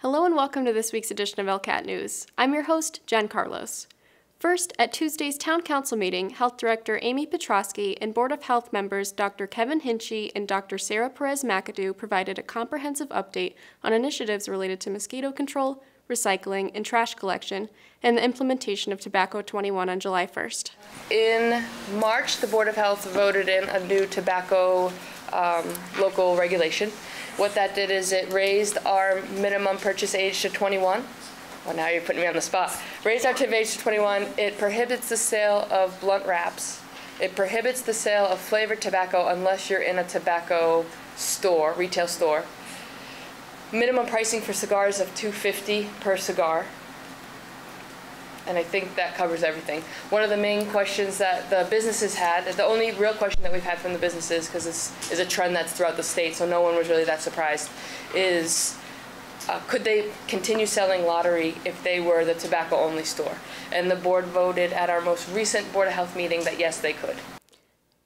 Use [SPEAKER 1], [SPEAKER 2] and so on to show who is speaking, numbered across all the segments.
[SPEAKER 1] Hello and welcome to this week's edition of ELCAT News. I'm your host, Jen Carlos. First, at Tuesday's Town Council meeting, Health Director Amy Petrosky and Board of Health members Dr. Kevin Hinchy and Dr. Sarah Perez-McAdoo provided a comprehensive update on initiatives related to mosquito control, recycling, and trash collection, and the implementation of Tobacco 21 on July 1st.
[SPEAKER 2] In March, the Board of Health voted in a new tobacco local regulation. What that did is it raised our minimum purchase age to 21. Well, now you're putting me on the spot. Raised our tip age to 21. It prohibits the sale of blunt wraps. It prohibits the sale of flavored tobacco unless you're in a tobacco store, retail store. Minimum pricing for cigars of $2.50 per cigar. And I think that covers everything. One of the main questions that the businesses had, the only real question that we've had from the businesses, because this is a trend that's throughout the state, so no one was really that surprised, is could they continue selling lottery if they were the tobacco-only store? And the board voted at our most recent Board of Health meeting that yes, they could.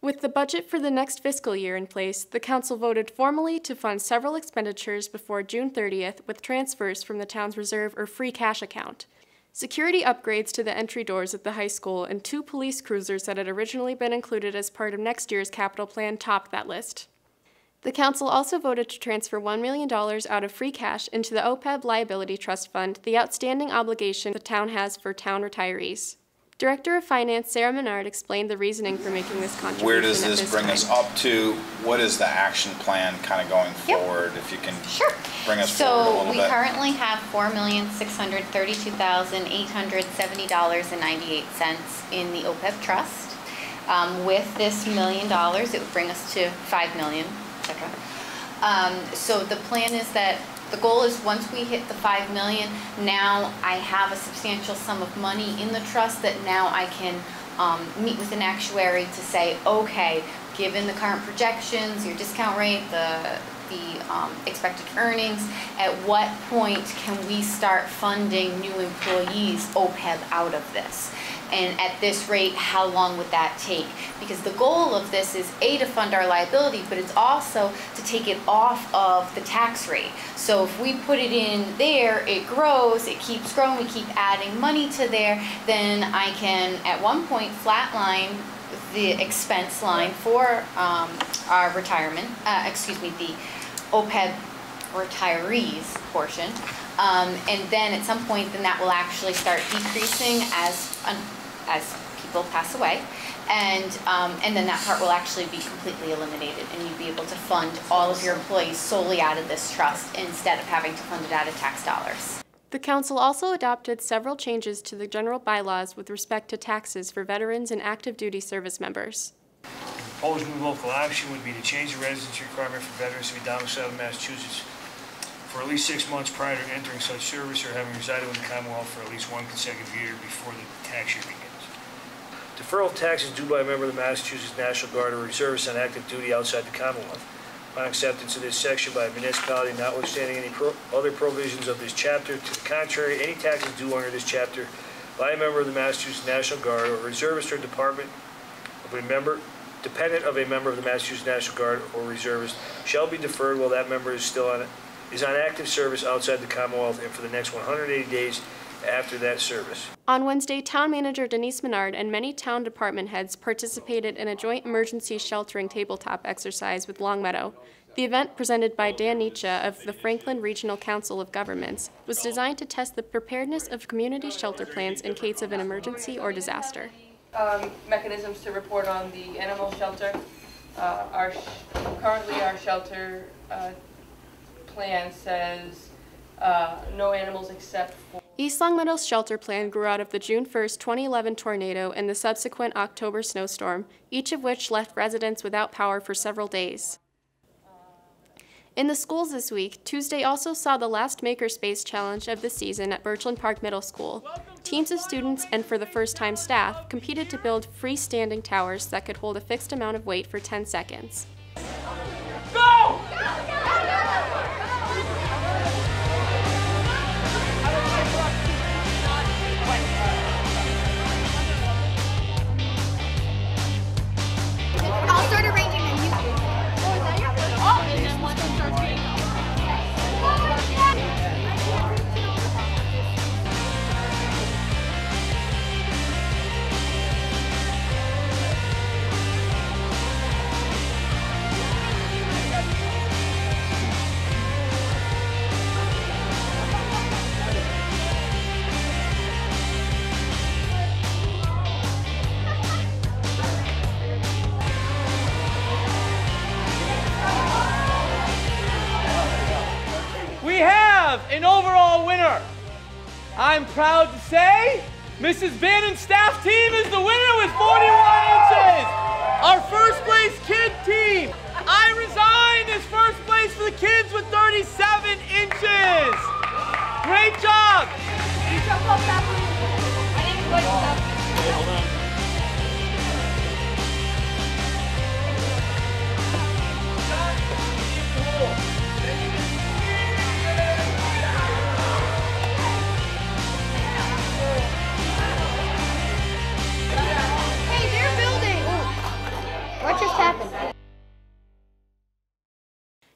[SPEAKER 1] With the budget for the next fiscal year in place, the Council voted formally to fund several expenditures before June 30th with transfers from the town's reserve or free cash account. Security upgrades to the entry doors at the high school and 2 police cruisers that had originally been included as part of next year's capital plan topped that list. The Council also voted to transfer $1 million out of free cash into the OPEB Liability Trust Fund, the outstanding obligation the town has for town retirees. Director of Finance Sarah Menard explained the reasoning for making this contribution.
[SPEAKER 3] Where does this bring us up to? What is the action plan kind of going forward? If you can bring us forward a little bit.
[SPEAKER 4] So we currently have $4,632,870.98 in the OPEB trust. With this $1 million, it would bring us to $5 million, etc. So the plan is that the goal is once we hit the $5 million, now I have a substantial sum of money in the trust that now I can meet with an actuary to say, okay, given the current projections, your discount rate, the expected earnings, at what point can we start funding new employees OPEB out of this? And at this rate, how long would that take? Because the goal of this is A, to fund our liability, but it's also to take it off of the tax rate. So if we put it in there, it grows, it keeps growing, we keep adding money to there, then I can at one point flatline the expense line for our retirement, the OPEB retirees portion. And then at some point, then that will actually start decreasing as people pass away, and then that part will actually be completely eliminated, and you'd be able to fund all of your employees solely out of this trust instead of having to fund it out of tax dollars.
[SPEAKER 1] The Council also adopted several changes to the general bylaws with respect to taxes for veterans and active duty service members.
[SPEAKER 5] The proposed new local option would be to change the residency requirement for veterans to be domiciled in Massachusetts for at least 6 months prior to entering such service or having resided in the Commonwealth for at least 1 consecutive year before the tax year begins. Deferral of taxes due by a member of the Massachusetts National Guard or reservist on active duty outside the Commonwealth. Upon acceptance of this section by a municipality, notwithstanding any other provisions of this chapter, to the contrary, any taxes due under this chapter by a member of the Massachusetts National Guard or reservist or dependent of a member of the Massachusetts National Guard or reservist shall be deferred while that member is on active service outside the Commonwealth and for the next 180 days after that service.
[SPEAKER 1] On Wednesday, Town Manager Denise Menard and many town department heads participated in a joint emergency sheltering tabletop exercise with Longmeadow. The event, presented by Dan Nietzsche of the Franklin Regional Council of Governments, was designed to test the preparedness of community shelter plans in case of an emergency or disaster.
[SPEAKER 2] Mechanisms to report on the animal shelter. Currently our shelter plan says no animals except for...
[SPEAKER 1] East Longmeadow's shelter plan grew out of the June 1st, 2011 tornado and the subsequent October snowstorm, each of which left residents without power for several days. In the schools this week, Tuesday also saw the last Makerspace Challenge of the season at Birchland Park Middle School. Teams of students and for the first time staff competed to build freestanding towers that could hold a fixed amount of weight for 10 seconds.
[SPEAKER 6] Go! I'll start arranging them. Oh, is that your... Oh,
[SPEAKER 7] an overall winner. I'm proud to say Mrs. Bannon's staff team is the winner with 41 inches. Our first place kid team, I Resign, is first place for the kids with 37 inches. Great job.
[SPEAKER 6] Hey, they're building. What just happened?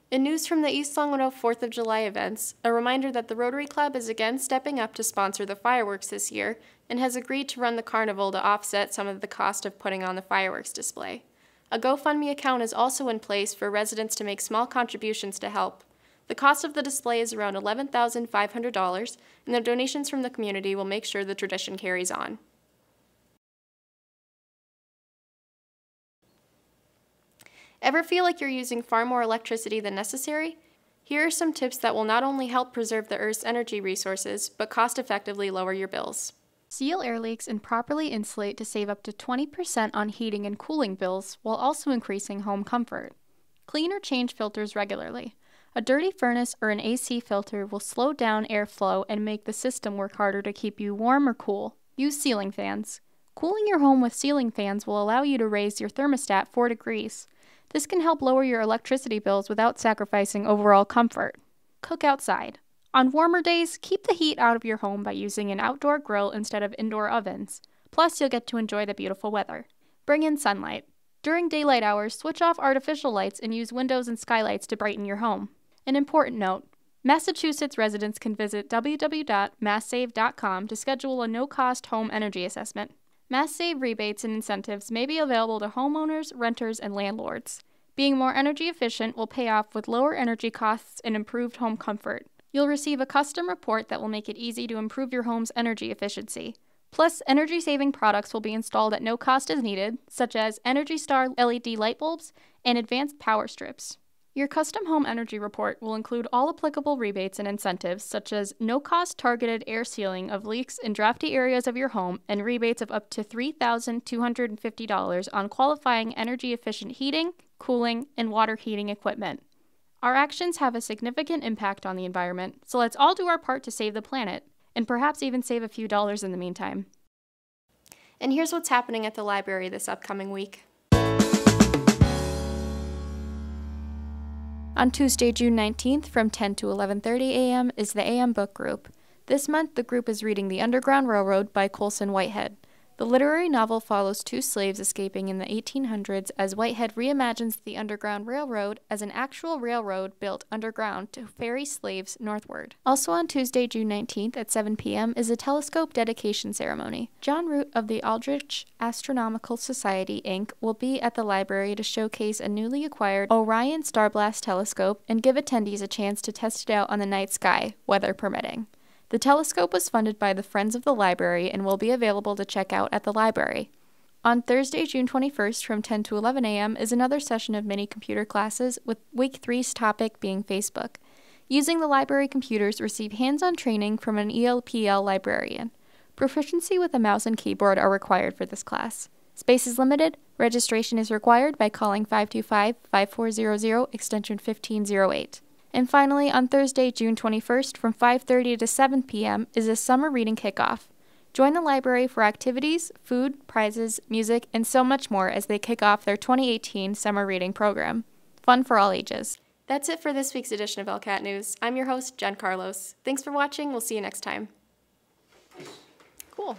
[SPEAKER 1] In news from the East Longmeadow 4th of July events, a reminder that the Rotary Club is again stepping up to sponsor the fireworks this year and has agreed to run the carnival to offset some of the cost of putting on the fireworks display. A GoFundMe account is also in place for residents to make small contributions to help. The cost of the display is around $11,500, and the donations from the community will make sure the tradition carries on. Ever feel like you're using far more electricity than necessary? Here are some tips that will not only help preserve the Earth's energy resources, but cost-effectively lower your bills. Seal air leaks and properly insulate to save up to 20% on heating and cooling bills, while also increasing home comfort. Clean or change filters regularly. A dirty furnace or an AC filter will slow down airflow and make the system work harder to keep you warm or cool. Use ceiling fans. Cooling your home with ceiling fans will allow you to raise your thermostat 4 degrees. This can help lower your electricity bills without sacrificing overall comfort. Cook outside. On warmer days, keep the heat out of your home by using an outdoor grill instead of indoor ovens. Plus, you'll get to enjoy the beautiful weather. Bring in sunlight. During daylight hours, switch off artificial lights and use windows and skylights to brighten your home. An important note: Massachusetts residents can visit www.masssave.com to schedule a no-cost home energy assessment. MassSave rebates and incentives may be available to homeowners, renters, and landlords. Being more energy efficient will pay off with lower energy costs and improved home comfort. You'll receive a custom report that will make it easy to improve your home's energy efficiency. Plus, energy-saving products will be installed at no cost as needed, such as Energy Star LED light bulbs and advanced power strips. Your custom home energy report will include all applicable rebates and incentives, such as no-cost targeted air sealing of leaks in drafty areas of your home and rebates of up to $3,250 on qualifying energy-efficient heating, cooling, and water heating equipment. Our actions have a significant impact on the environment, so let's all do our part to save the planet, and perhaps even save a few dollars in the meantime. And here's what's happening at the library this upcoming week. On Tuesday, June 19th, from 10 to 11:30 a.m. is the AM Book Group. This month, the group is reading The Underground Railroad by Colson Whitehead. The literary novel follows two slaves escaping in the 1800s as Whitehead reimagines the Underground Railroad as an actual railroad built underground to ferry slaves northward. Also on Tuesday, June 19th at 7 p.m. is a telescope dedication ceremony. John Root of the Aldrich Astronomical Society, Inc. will be at the library to showcase a newly acquired Orion Starblast telescope and give attendees a chance to test it out on the night sky, weather permitting. The telescope was funded by the Friends of the Library and will be available to check out at the library. On Thursday, June 21st from 10 to 11 a.m. is another session of mini computer classes, with Week 3's topic being Facebook. Using the library computers, receive hands-on training from an ELPL librarian. Proficiency with a mouse and keyboard are required for this class. Space is limited. Registration is required by calling 525-5400 extension 1508. And finally, on Thursday, June 21st, from 5:30 to 7 p.m. is a summer reading kickoff. Join the library for activities, food, prizes, music, and so much more as they kick off their 2018 summer reading program. Fun for all ages. That's it for this week's edition of ELCAT News. I'm your host, Jen Carlos. Thanks for watching. We'll see you next time. Cool.